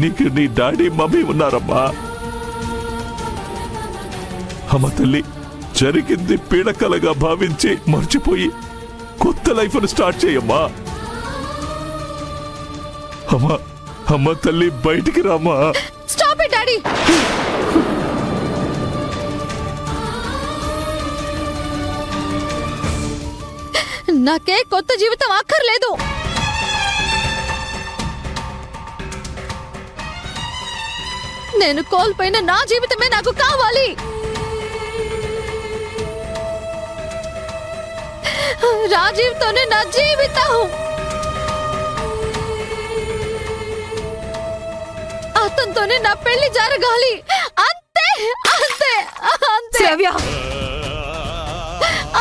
నీకు నీ daddy mummy ఉన్నారమ్మా. అమ్మ తల్లి, జరిగింది పీడకలగా భావించి మర్చిపోయి కొత్త లైఫ్ను స్టార్ట్ చేయమ్మా. అమ్మా, అమ్మ తల్లి, బయటికి రామ్మా. Stop it daddy. నాకే కొత్త జీవితం అక్కర్లేదు. నేను కోల్పోయిన నా జీవితమే నాకు కావాలి. రాజీవ్తోనే నా జీవితం. అతనితోనే నా పెళ్లి జరగాలి. అంతే అంతే అంతే. శ్రావ్య,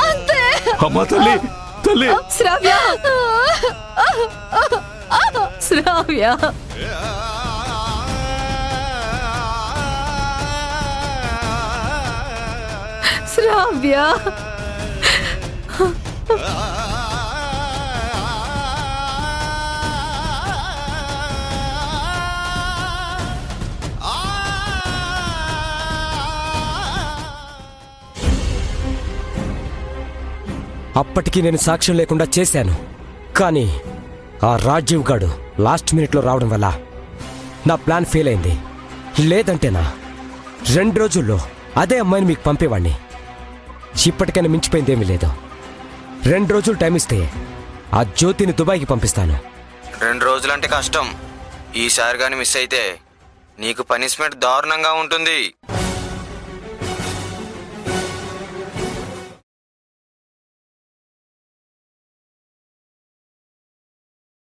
అంతే. అమ్మ తల్లి, తల్లి. శ్రావ్య, శ్రావ్య. శ్రావ్య, అప్పటికి నేను సాక్ష్యం లేకుండా చేశాను. కానీ ఆ రాజీవ్ గాడు లాస్ట్ మినిట్లో రావడం వల్ల నా ప్లాన్ ఫెయిల్ అయింది. లేదంటేనా 2 రోజుల్లో అదే అమ్మాయిని మీకు పంపేవాణ్ణి. ఇప్పటికైనా మించిపోయిందేమీ లేదు. 2 రోజులు టైం ఇస్తే ఆ జ్యోతిని దుబాయ్కి పంపిస్తాను. 2 రోజులంటే కష్టం. ఈసారి కానీ మిస్ అయితే నీకు పనిష్మెంట్ దారుణంగా ఉంటుంది.